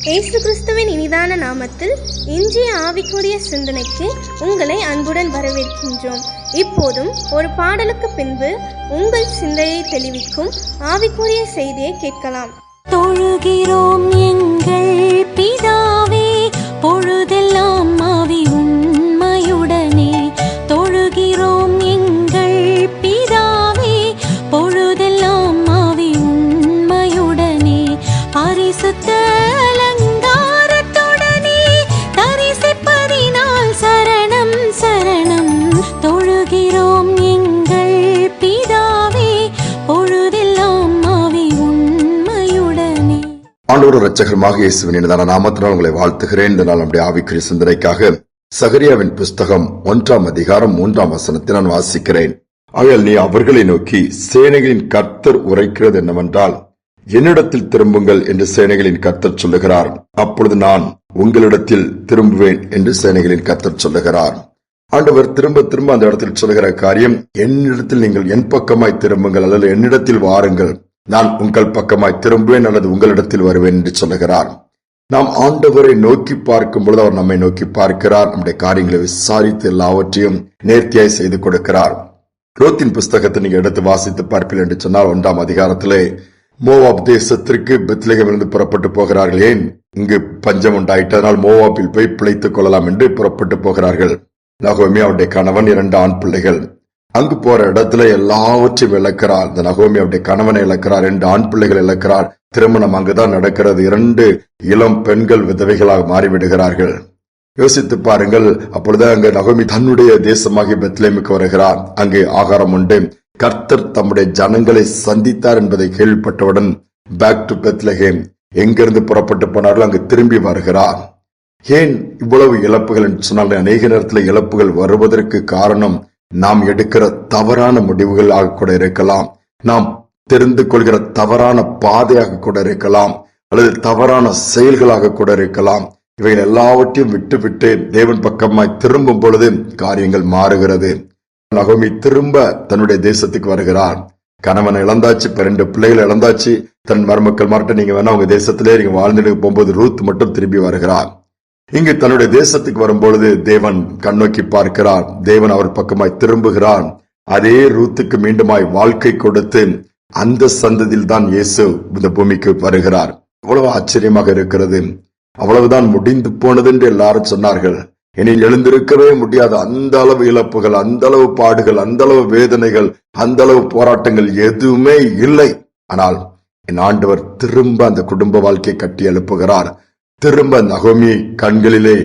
இயேசு கிறிஸ்துவின் இனிதான நாமத்தில் இன்றைய ஆவிக்குரிய சிந்தனைக்கு உங்களை அன்புடன் வரவேற்கின்றோம். இப்போதும் ஒரு பாடலுக்கு பின்பு உங்கள் சிந்தையை தெளிவிக்கும் ஆவிக்குரிய செய்தியை கேட்கலாம். தொழுகிறோம் எங்கள் பிதாவே, பொழுதெல்லாம் ஆவி உண்மையுடனே. தொழுகிறோம் எங்கள் பிதாவே, பொழுதெல்லாம் ஆவி உண்மையுடனே. பரிசுத்த அலங்காரத்துடனே தரிசிப்பதினால் சரணம் சரணம். தொழுகிறோம் எங்கள் பிதாவே, பொழுதெல்லாம் ஆவி உண்மையுடனே. ஆண்டவர் இரட்சகருமாக இயேசுவின் இனிதான நாமத்தினால் உங்களை வாழ்த்துகிறேன். இந்த நாள் நம்முடைய ஆவிக்குரிய சிந்தனைக்காக சகரியாவின் புஸ்தகம் 1 அதிகாரம் 3 நான் வாசிக்கிறேன். ஆகையால் நீ அவர்களை நோக்கி, சேனைகளின் கர்த்தர் உரைக்கிறது என்னவென்றால், என்னிடத்தில் திரும்புங்கள் என்று சேனைகளின் கர்த்தர் சொல்லுகிறார். அப்பொழுது நான் உங்களிடத்தில் திரும்புவேன் என்று சேனைகளின் கர்த்தர் சொல்லுகிறார். ஆண்டவர் திரும்ப திரும்ப அந்த இடத்தில் சொல்லுகிற காரியம், என்னிடத்தில் நீங்கள் என் பக்கமாய் திரும்புங்கள், அல்லது என்னிடத்தில் வாருங்கள், நான் உங்கள் பக்கமாய் திரும்புவேன் அல்லது உங்களிடத்தில் வருவேன் என்று சொல்லுகிறார். நாம் ஆண்டவரை நோக்கி பார்க்கும் பொழுது அவர் நம்மை நோக்கி பார்க்கிறார். நம்முடைய காரியங்களை விசாரித்து எல்லாவற்றையும் நேர்த்தியாய் செய்து கொடுக்கிறார். ரோத்தின் புஸ்தகத்தை நீங்க எடுத்து வாசித்து பார்ப்பீர்கள் என்று சொன்னால் 1 அதிகாரத்திலே மோவாப் தேசத்திற்கு பெத்லகேமிலிருந்து புறப்பட்டு போகிறார்கள். ஏன்? இங்கு பஞ்சம் உண்டாயிட்டதனால் மோவாப்பில் போய் பிழைத்துக் கொள்ளலாம் என்று புறப்பட்டு போகிறார்கள். நகோமி, அவருடைய கணவன், 2 ஆண் பிள்ளைகள். அங்கு போற இடத்துல எல்லாவற்றையும் இழக்கிறார். இந்த நகோமி அவருடைய கணவனை இழக்கிறார், 2 ஆண் பிள்ளைகள் இழக்கிறார். திருமணம் அங்குதான் நடக்கிறது. 2 இளம் பெண்கள் விதவைகளாக மாறிவிடுகிறார்கள். யோசித்து பாருங்கள். அப்பொழுது அங்கு நகோமி தன்னுடைய தேசமாகிய பெத்லேமுக்கு வருகிறார். அங்கே ஆகாரம் உண்டு. கர்த்தர் தம்முடைய ஜனங்களை சந்தித்தார் என்பதை கேள்விப்பட்டவுடன் பேக் டு பெத்லகேம், எங்கிருந்து புறப்பட்டு போனார்கள் அங்கு திரும்பி வருகிறார். ஏன் இவ்வளவு இழப்புகள் என்று சொன்னால், அநேக நேரத்தில் இழப்புகள் வருவதற்கு காரணம் நாம் எடுக்கிற தவறான முடிவுகளாக கூட இருக்கலாம், நாம் தெரிந்து கொள்கிற தவறான பாதையாக கூட இருக்கலாம், அல்லது தவறான செயல்களாக கூட இருக்கலாம். இவைகள் எல்லாவற்றையும் விட்டு தேவன் பக்கமாய் திரும்பும் பொழுது காரியங்கள் மாறுகிறது. நகோமி திரும்ப தன்னுடைய தேசத்துக்கு வருகிறார். கணவனை இழந்தாச்சு, 2 பிள்ளைகளை இழந்தாச்சு. தன் மருமக்கள் மாட்ட நீங்க வேணா உங்க தேசத்திலே நீங்க வாழ்ந்துட்டு போகும்போது ரூத் மட்டும் திரும்பி வருகிறார். இங்கு தன்னுடைய தேசத்துக்கு வரும்பொழுது தேவன் கண்ணோக்கி பார்க்கிறார். தேவன் அவர் பக்கமாய் திரும்புகிறார். அதே ரூத்துக்கு மீண்டுமாய் வாழ்க்கை கொடுத்து அந்த சந்ததியில் தான் இயேசு இந்த பூமிக்கு வருகிறார். அவ்வளவு ஆச்சரியமாக இருக்கிறது. அவ்வளவுதான் முடிந்து போனது என்று எல்லாரும் சொன்னார்கள். இனி எழுந்திருக்கவே முடியாது. அந்த அளவு இழப்புகள், அந்த அளவு பாடுகள், அந்த அளவு வேதனைகள், அந்த அளவு போராட்டங்கள் எதுவுமே இல்லை. ஆனால் என் ஆண்டவர் திரும்ப அந்த குடும்ப வாழ்க்கையை கட்டி எழுப்புகிறார். திரும்ப நகோமி கண்களிலே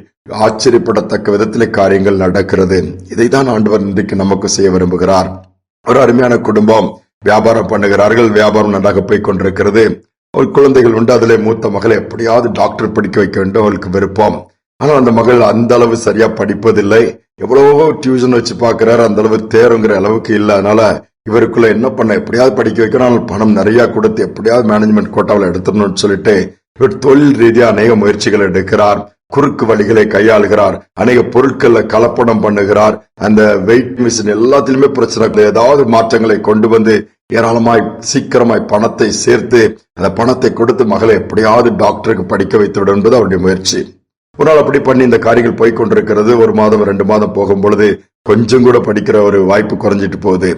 ஆச்சரியப்படத்தக்க விதத்திலே காரியங்கள் நடக்கிறது. இதைதான் ஆண்டவர் இன்றைக்கு நமக்கு செய்ய விரும்புகிறார். ஒரு அருமையான குடும்பம், வியாபாரம் பண்ணுகிறார்கள். வியாபாரம் நன்றாக போய் கொண்டிருக்கிறது. ஒரு குழந்தைகள் உண்டு. அதிலே மூத்த மகளை எப்படியாவது டாக்டர் படிக்க வைக்க வேண்டும் அவளுக்கு விருப்பம். ஆனால் அந்த மகள் அந்த அளவு சரியா படிப்பதில்லை. எவ்வளவோ டியூஷன் வச்சு பாக்குறாரு, அந்த அளவு தேருங்கிற அளவுக்கு இல்லை. அதனால இவருக்குள்ள என்ன பண்ண, எப்படியாவது படிக்க வைக்கணும், பணம் நிறைய கொடுத்து எப்படியாவது மேனேஜ்மெண்ட் கோட்டாவில் எடுத்துடணும்னு சொல்லிட்டு இவர் தொழில் ரீதியா அநேக முயற்சிகள் எடுக்கிறார். குறுக்கு வழிகளை கையாளுகிறார். அநேக பொருட்கள்ல கலப்படம் பண்ணுகிறார். அந்த வெயிட் மிஷின் எல்லாத்திலுமே பிரச்சனை, ஏதாவது மாற்றங்களை கொண்டு வந்து ஏராளமாய் சீக்கிரமாய் பணத்தை சேர்த்து அந்த பணத்தை கொடுத்து மகளை எப்படியாவது டாக்டருக்கு படிக்க வைத்து விடும் என்பது அவருடைய முயற்சி. ஒரு நாள் அப்படி பண்ணி இந்த காரியங்கள் போய்கொண்டிருக்கிறது. 1 மாதம் 2 மாதம் போகும் பொழுது கொஞ்சம் கூட படிக்கிற ஒரு வாய்ப்பு குறைஞ்சிட்டு போகுது.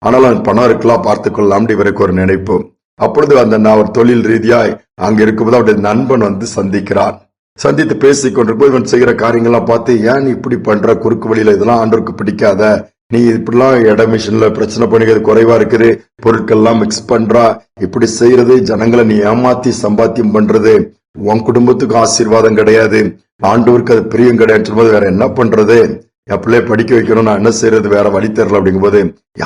ஆனாலும் பணம் இருக்கலாம், பார்த்துக் கொள்ளலாம் இவருக்கு ஒரு நினைப்பு. அப்பொழுது அந்த ஒரு தொழில் ரீதியாய் அங்க இருக்கும்போது அவருடைய நண்பன் வந்து சந்திக்கிறார். சந்தித்து பேசிக் கொண்டிருப்போது இவன் செய்கிற காரியங்கள்லாம் பார்த்து, ஏன் இப்படி பண்ற, குறுக்கு வழியில இதெல்லாம் ஆண்டவருக்கு பிடிக்காத, நீ இப்படிலாம் இட மிஷின்ல பிரச்சனை பண்ணிக்கிறது குறைவா இருக்குது, பொருட்கள் எல்லாம் மிக்ஸ் பண்றா, இப்படி செய்யறது, ஜனங்களை நீ ஏமாத்தி சம்பாத்தியம் பண்றது, உன் குடும்பத்துக்கு ஆசீர்வாதம் கிடையாது, ஆண்டவருக்கு அது பிரியம் கிடையாது சொல்லும்போது வேற என்ன பண்றது, என் பிள்ளைய படிக்க வைக்கணும், நான் என்ன செய்யறது, வேற வழி தெரியல அப்படிங்கும் போது,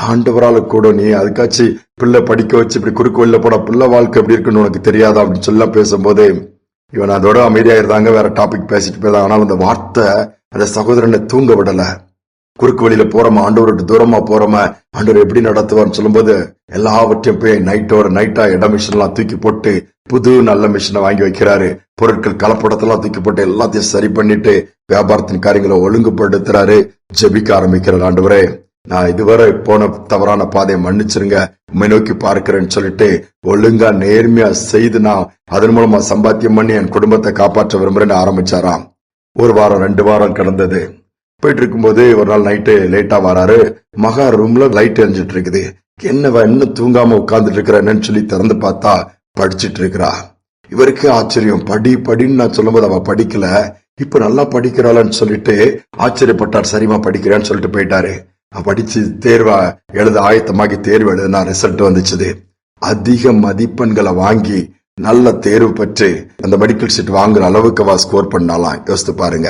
ஆண்டவரால கூட நீ அதுக்காச்சு பிள்ளை படிக்க வச்சு இப்படி குறுக்கு வழியில போட, பிள்ளை வாழ்க்கை எப்படி இருக்குன்னு உனக்கு தெரியாதா அப்படின்னு சொல்ல பேசும்போது இவன் அதோட அமைதியா இருந்தாங்க. வேற டாபிக் பேசிட்டு போயிருந்தாங்க. ஆனால் அந்த வார்த்தை அந்த சகோதரனை தூங்க விடல. குறுக்கு வழியில போறோமா, ஆண்டவரோட தூரமா போறோமா, ஆண்டவர் எப்படி நடத்துவார்னு சொல்லும்போது எல்லாவற்றையும் போய் நைட்டா இட மிஷின் எல்லாம் தூக்கி போட்டு புது நல்ல மிஷினை வாங்கி வைக்கிறாரு. பொருட்கள் கலப்படத்தெல்லாம் தூக்கி போட்டு எல்லாத்தையும் சரி பண்ணிட்டு வியாபாரத்தின் காரியங்களை ஒழுங்குபடுத்துறாரு. ஜெபிக்க ஆரம்பிக்கிறார். ஆண்டவரே, நான் இதுவரை போன தவறான பாதையை மன்னிச்சிருங்க, உண்மை நோக்கி பார்க்கிறேன்னு சொல்லிட்டு ஒழுங்கா நேர்மையா செய்து நான் அதன் மூலமா சம்பாத்தியம் பண்ணி என் குடும்பத்தை காப்பாற்ற விரும்புறேன்னு ஆரம்பிச்சாராம். 1 வாரம் 2 வாரம் கடந்தது. போயிட்டு இருக்கும்போது ஒரு நாள் நைட்டு லேட்டா வராரு. மகா ரூம்ல லைட் எரிஞ்சிட்டு இருக்குது. என்னவா இன்னும் தூங்காம உட்கார்ந்துட்டு இருக்கிறேன்னு சொல்லி திறந்து பார்த்தா படிச்சிட்டு இருக்கிறா. இவருக்கு ஆச்சரியம். படின்னு நான் சொல்லும் போது அவ படிக்கல, இப்ப நல்லா படிக்கிறாள்னு சொல்லிட்டு ஆச்சரியப்பட்டார். சரிமா படிக்கிறேன்னு சொல்லிட்டு போயிட்டாரு. படிச்சு தேர்வா எழுத ஆயத்தமாகி தேர்வு எழுதுனா ரிசல்ட் வந்துச்சு. அதிக மதிப்பெண்களை வாங்கி நல்ல தேர்வு பெற்று அந்த மெடிக்கல் சீட் வாங்குற அளவுக்கு அவ ஸ்கோர் பண்ணாலாம். யோசித்து பாருங்க.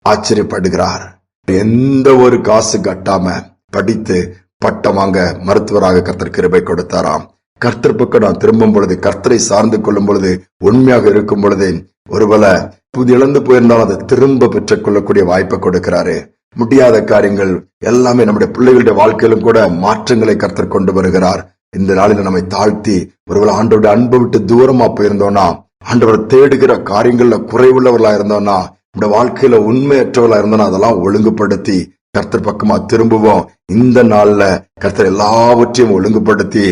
ஆச்சரியப்படுகிறார். எந்த ஒரு காசு கட்டாம படித்து பட்டம் வாங்க மருத்துவராக கர்த்தர் கிருபை கொடுத்தாராம். கர்த்தர் பக்கம் நான் திரும்பும் பொழுது, கர்த்தரை சார்ந்து கொள்ளும் பொழுது, உண்மையாக இருக்கும் பொழுது, ஒருவேளை புது இழந்து போயிருந்தாலும் அதை திரும்ப பெற்றுக் கொள்ளக்கூடிய வாய்ப்பை கொடுக்கிறாரு. முடியாத காரியங்கள் எல்லாமே நம்முடைய பிள்ளைகளுடைய வாழ்க்கையிலும் கூட மாற்றங்களை கர்த்தர் கொண்டு வருகிறார். இந்த நாளில நம்மை தாழ்த்தி ஒருவேளை ஆண்டவருடைய அன்பை விட்டு தூரமா போயிருந்தோம்னா, ஆண்டவர் தேடுகிற காரியங்கள்ல குறைவுள்ளவர்களா இருந்தோம்னா, நம்முடைய வாழ்க்கையில உண்மையற்றவர்களா இருந்தோம்னா, அதெல்லாம் ஒழுங்குபடுத்தி கர்த்தர் பக்கமா திரும்புவோம். இந்த நாள்ல கர்த்தர் எல்லாவற்றையும் ஒழுங்குபடுத்தி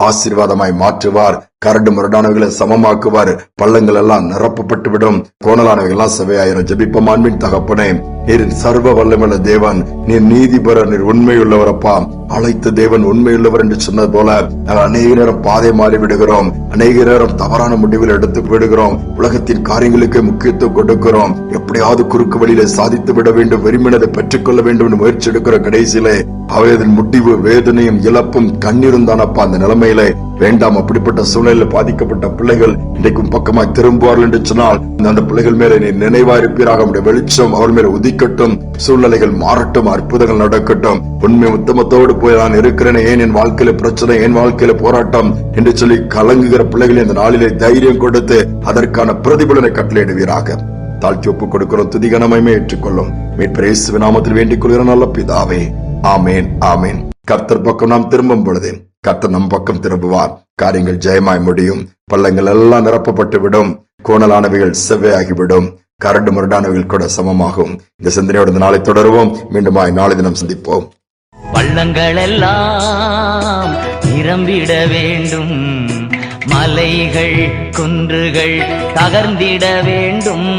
ஆசீர்வாதமாய் மாற்றுவார். கரடு முரடானவைகளை சமமாக்குவார். பள்ளங்கள் எல்லாம் நிரப்பப்பட்டு விடும். கோணலானவைகள் எல்லாம் செவையாயிரும். ஜெபிப்போம். அன்பின் தகப்பனே, நீர் சர்வ வல்லமையுள்ள தேவன், நீர் நீதிபரர், நீர் உண்மையுள்ளவரப்பா. அழைத்த தேவன் உண்மையுள்ளவர் என்று சொன்னது போல நாங்கள் அநேக நேரம் பாதை மாறி விடுகிறோம். அநேக நேரம் தவறான முடிவில் எடுத்து விடுகிறோம். உலகத்தின் காரியங்களுக்கு முக்கியத்துவம் கொடுக்கிறோம். எப்படியாவது குறுக்கு வழியில சாதித்து விட வேண்டும், விரும்பினதை பெற்றுக்கொள்ள வேண்டும் என்று முயற்சி எடுக்கிற கடைசியிலே அவையதின் முடிவு வேதனையும் இழப்பும் கண்ணீரும் தானப்பா. அந்த நிலைமையில வேண்டாம். அப்படிப்பட்ட சூழ்நிலையில பாதிக்கப்பட்ட பிள்ளைகள் இன்றைக்கும் பக்கமாய் திரும்புவார்கள் என்று சொன்னால் அந்த பிள்ளைகள் மேல நீ நினைவா இருப்பீராக. நம்முடைய வெளிச்சம் அவள் மேல உதிக்கட்டும். சூழ்நிலைகள் மாறட்டும். அற்புதங்கள் நடக்கட்டும். உண்மை உத்தமத்தோடு போய் நான் இருக்கிறேன், ஏன் என் வாழ்க்கையில பிரச்சனை, என் வாழ்க்கையில போராட்டம் என்று சொல்லி கலங்குகிற பிள்ளைகள் இந்த நாளிலே தைரியம் கொடுத்து அதற்கான பிரதிபலனை கட்டளையிடுவீராக. தாழ்த்தி ஒப்புக் கொடுக்கிறோம். துதிகனமையுமே ஏற்றுக்கொள்ளும். மீட்பர் இயேசுவின் நாமத்தில் வேண்டிக் கொள்கிற நல்ல பிதாவே, ஆமேன், ஆமேன். கர்த்தர் பக்கம் நாம் திரும்பும் பொழுது கர்த்தர் நம் பக்கம் திரும்புவார். காரியங்கள் ஜெயமாய் முடியும். பள்ளங்கள் எல்லாம் நிரப்பப்பட்டு விடும். கோணலானவைகள் செவ்வையாகிவிடும். கரடு முரடானவைகள் கூட சமமாகும். இந்த சிந்தனையோட நாளை தொடருவோம். மீண்டுமாய் நாளை தினம் சந்திப்போம். பள்ளங்கள் எல்லாம் நிரம்பிட வேண்டும். மலைகள் குன்றுகள் தகர்ந்திட வேண்டும்.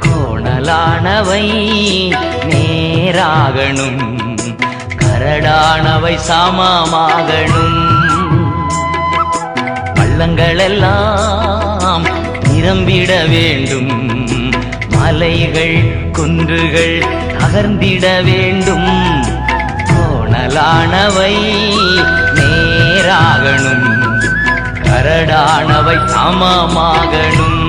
கோணலானவை நேராகணும். கரடானவை சமமாகணும். பள்ளங்கள் எல்லாம் நிரம்பிட வேண்டும். மலைகள் குன்றுகள் தகர்ந்திட வேண்டும். கோணலானவை நேராகணும். கரடானவை சமமாகணும்.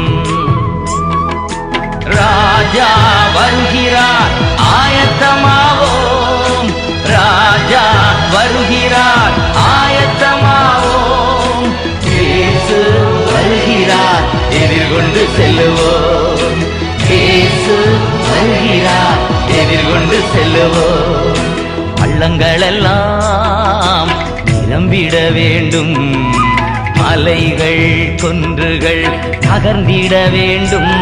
ராஜா வருகிறார், ஆயத்தமாவோம். ராஜா வருகிறார், ஆயத்தமாவோம். இயேசு வருகிறார், எதிர்கொண்டு செல்லுவோம். இயேசு வருகிறார், எதிர்கொண்டு செல்லுவோம். பள்ளங்கள் எல்லாம் நிரம்பிட வேண்டும். மலைகள் குன்றுகள் தகர்ந்திட வேண்டும்.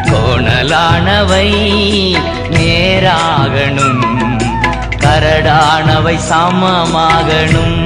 கோணலானவை நேராகணும். கரடானவை சமமாகணும்.